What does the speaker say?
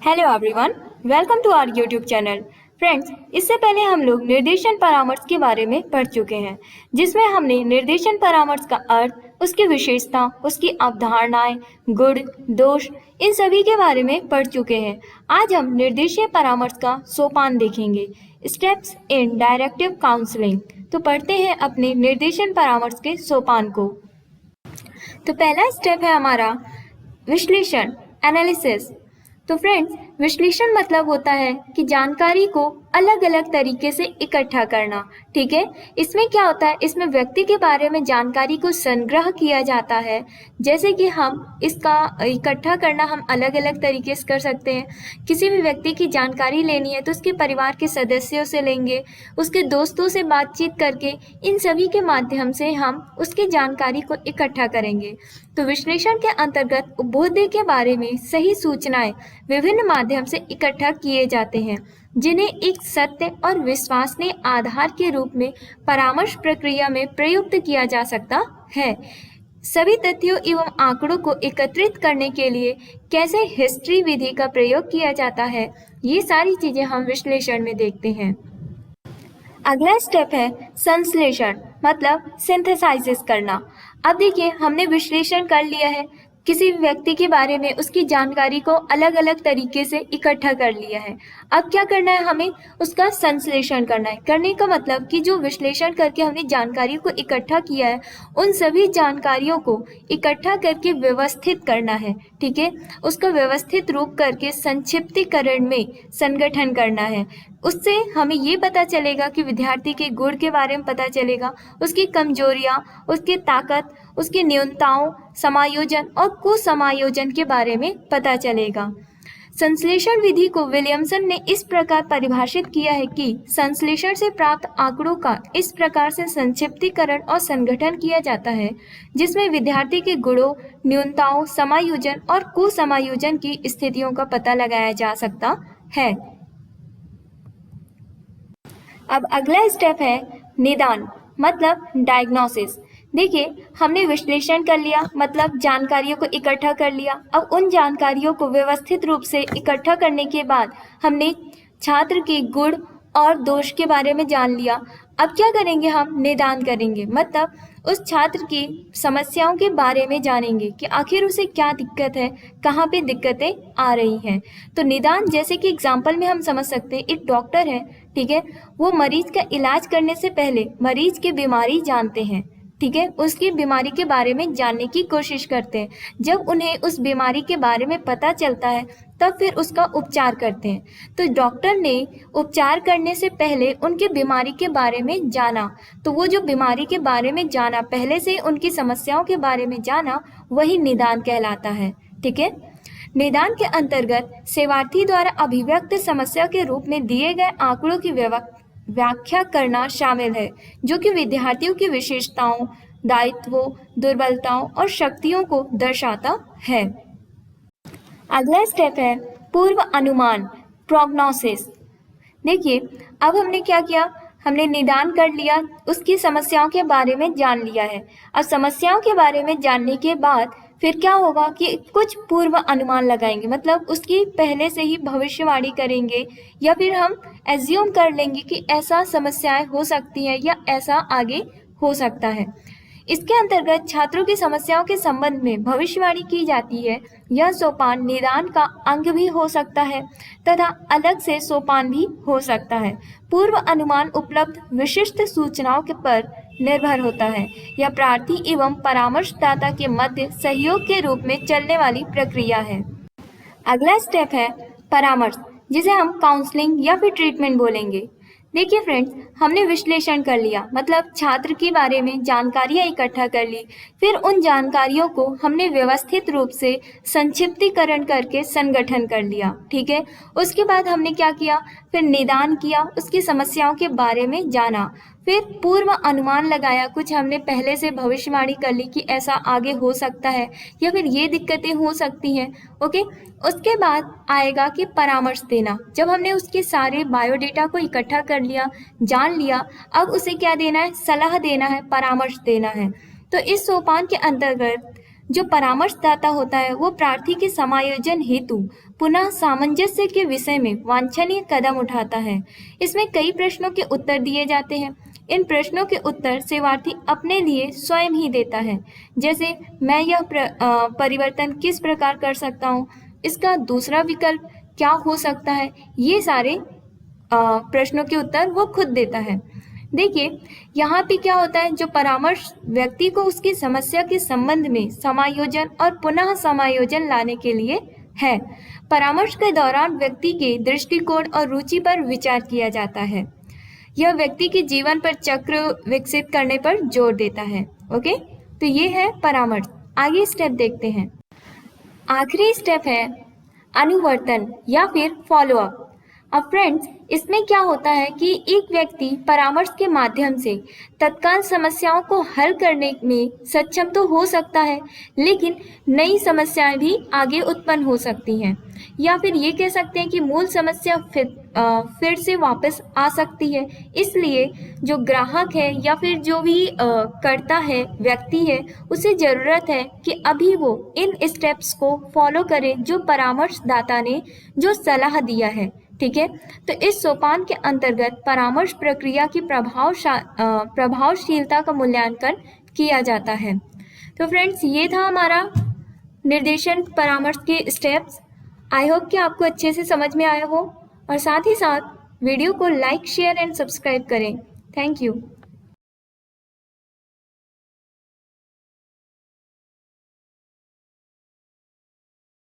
Hello everyone, welcome to our YouTube channel. Friends, इससे पहले हम लोग निर्देशन परामर्श के बारे में पढ़ चुके हैं, जिसमें हमने निर्देशन परामर्श का अर्थ, उसकी विशेषता, उसकी अवधारणाएं, गुण, दोष, इन सभी के बारे में पढ़ चुके हैं। आज हम निर्देशीय परामर्श का सोपान देखेंगे, स्टेप्स इन डायरेक्टिव काउंसलिंग। तो पढ़ते हैं अपने निर्देशन परामर्श के सोपान को। तो पहला स्टेप है हमारा विश्लेषण, एनालिसिस। तो फ्रेंड्स, विश्लेषण मतलब होता है कि जानकारी को अलग अलग तरीके से इकट्ठा करना। ठीक है, इसमें क्या होता है, इसमें व्यक्ति के बारे में जानकारी को संग्रह किया जाता है। जैसे कि हम इसका इकट्ठा करना हम अलग अलग तरीके से कर सकते हैं। किसी भी व्यक्ति की जानकारी लेनी है तो उसके परिवार के सदस्यों से लेंगे, उसके दोस्तों से बातचीत करके, इन सभी के माध्यम से हम उसकी जानकारी को इकट्ठा करेंगे। तो विश्लेषण के अंतर्गत उपभोक्ता के बारे में सही सूचनाएं विभिन्न माध्यम से इकट्ठा किए जाते हैं, जिन्हें एक सत्य और विश्वसनीय आधार के रूप में परामर्श प्रक्रिया में प्रयुक्त किया जा सकता है। सभी तथ्यों एवं आंकड़ों को एकत्रित करने के लिए कैसे हिस्ट्री विधि का प्रयोग किया जाता है, ये सारी चीजें हम विश्लेषण में देखते हैं। अगला स्टेप है संश्लेषण, मतलब सिंथेसाइजिस करना। अब देखिए, हमने विश्लेषण कर लिया है, किसी व्यक्ति के बारे में उसकी जानकारी को अलग अलग तरीके से इकट्ठा कर लिया है। अब क्या करना है, हमें उसका संश्लेषण करना है। करने का मतलब कि जो विश्लेषण करके हमने जानकारी को इकट्ठा किया है, उन सभी जानकारियों को इकट्ठा करके व्यवस्थित करना है। ठीक है, उसका व्यवस्थित रूप करके संक्षिप्तीकरण में संगठन करना है। उससे हमें ये पता चलेगा कि विद्यार्थी के गुण के बारे में पता चलेगा, उसकी कमजोरियां, उसकी ताकत, उसकी न्यूनताओं, समायोजन और कुसमायोजन के बारे में पता चलेगा। संश्लेषण विधि को विलियमसन ने इस प्रकार परिभाषित किया है कि संश्लेषण से प्राप्त आंकड़ों का इस प्रकार से संक्षिप्तीकरण और संगठन किया जाता है, जिसमें विद्यार्थी के गुणों, न्यूनताओं, समायोजन और कुसमायोजन की स्थितियों का पता लगाया जा सकता है। अब अगला स्टेप है निदान, मतलब डायग्नोसिस। देखिए, हमने विश्लेषण कर लिया, मतलब जानकारियों को इकट्ठा कर लिया। अब उन जानकारियों को व्यवस्थित रूप से इकट्ठा करने के बाद हमने छात्र के गुण और दोष के बारे में जान लिया। अब क्या करेंगे, हम निदान करेंगे, मतलब उस छात्र की समस्याओं के बारे में जानेंगे कि आखिर उसे क्या दिक्कत है, कहाँ पे दिक्कतें आ रही हैं। तो निदान, जैसे कि एग्जाम्पल में हम समझ सकते हैं, एक डॉक्टर है, ठीक है, वो मरीज का इलाज करने से पहले मरीज की बीमारी जानते हैं। ठीक है, उसकी बीमारी के बारे में जानने की कोशिश करते हैं। जब उन्हें उस बीमारी के बारे में पता चलता है, तब फिर उसका उपचार करते हैं। तो डॉक्टर ने उपचार करने से पहले उनकी बीमारी के बारे में जाना, तो वो जो बीमारी के बारे में जाना, पहले से उनकी समस्याओं के बारे में जाना, वही निदान कहलाता है। ठीक है, निदान के अंतर्गत सेवार्थी द्वारा अभिव्यक्त समस्या के रूप में दिए गए आंकड़ों की व्याख्या करना शामिल है, जो कि विद्यार्थियों की विशेषताओं, दायित्वों, दुर्बलताओं और शक्तियों को दर्शाता है। अगला स्टेप है पूर्व अनुमान, प्रोग्नोसिस। देखिए, अब हमने क्या किया, हमने निदान कर लिया, उसकी समस्याओं के बारे में जान लिया है। अब समस्याओं के बारे में जानने के बाद फिर क्या होगा कि कुछ पूर्व अनुमान लगाएंगे, मतलब उसकी पहले से ही भविष्यवाणी करेंगे, या फिर हम एज्यूम कर लेंगे कि ऐसा समस्याएं हो सकती हैं या ऐसा आगे हो सकता है। इसके अंतर्गत छात्रों की समस्याओं के संबंध में भविष्यवाणी की जाती है। यह सोपान निदान का अंग भी हो सकता है तथा अलग से सोपान भी हो सकता है। पूर्व अनुमान उपलब्ध विशिष्ट सूचनाओं के पर निर्भर होता है। यह प्रार्थी एवं परामर्शदाता के मध्य सहयोग के रूप में चलने वाली प्रक्रिया है। अगला स्टेप है परामर्श, जिसे हम काउंसलिंग या फिर ट्रीटमेंट बोलेंगे। देखिए फ्रेंड्स, हमने विश्लेषण कर लिया, मतलब छात्र के बारे में जानकारियां इकट्ठा कर ली, फिर उन जानकारियों को हमने व्यवस्थित रूप से संक्षिप्तीकरण करके संगठन कर लिया। ठीक है, उसके बाद हमने क्या किया, फिर निदान किया, उसकी समस्याओं के बारे में जाना, फिर पूर्व अनुमान लगाया, कुछ हमने पहले से भविष्यवाणी कर ली कि ऐसा आगे हो सकता है या फिर ये दिक्कतें हो सकती हैं। ओके, उसके बाद आएगा कि परामर्श देना। जब हमने उसके सारे बायोडेटा को इकट्ठा कर लिया, जान लिया, अब उसे क्या देना है, सलाह देना है, परामर्श देना है। तो इस सोपान के अंतर्गत जो परामर्शदाता होता है वो प्रार्थी के समायोजन हेतु पुनः सामंजस्य के विषय में वांछनीय कदम उठाता है। इसमें कई प्रश्नों के उत्तर दिए जाते हैं। इन प्रश्नों के उत्तर सेवार्थी अपने लिए स्वयं ही देता है। जैसे मैं यह परिवर्तन किस प्रकार कर सकता हूँ, इसका दूसरा विकल्प क्या हो सकता है, ये सारे प्रश्नों के उत्तर वो खुद देता है। देखिए यहाँ पे क्या होता है, जो परामर्श व्यक्ति को उसकी समस्या के संबंध में समायोजन और पुनः समायोजन लाने के लिए है। परामर्श के दौरान व्यक्ति के दृष्टिकोण और रुचि पर विचार किया जाता है। यह व्यक्ति के जीवन पर चक्र विकसित करने पर जोर देता है। ओके, तो ये है परामर्श। आगे स्टेप देखते हैं। आखिरी स्टेप है अनुवर्तन या फिर फॉलो अप। अब फ्रेंड्स, इसमें क्या होता है कि एक व्यक्ति परामर्श के माध्यम से तत्काल समस्याओं को हल करने में सक्षम तो हो सकता है, लेकिन नई समस्याएं भी आगे उत्पन्न हो सकती हैं, या फिर ये कह सकते हैं कि मूल समस्या फिर से वापस आ सकती है। इसलिए जो ग्राहक है या फिर जो भी करता है व्यक्ति है, उसे ज़रूरत है कि अभी वो इन स्टेप्स को फॉलो करे जो परामर्शदाता ने जो सलाह दिया है। ठीक है, तो इस सोपान के अंतर्गत परामर्श प्रक्रिया की प्रभावशीलता का मूल्यांकन किया जाता है। तो फ्रेंड्स, ये था हमारा निर्देशन परामर्श के स्टेप्स। आई होप कि आपको अच्छे से समझ में आया हो, और साथ ही साथ वीडियो को लाइक, शेयर एंड सब्सक्राइब करें। Thank you.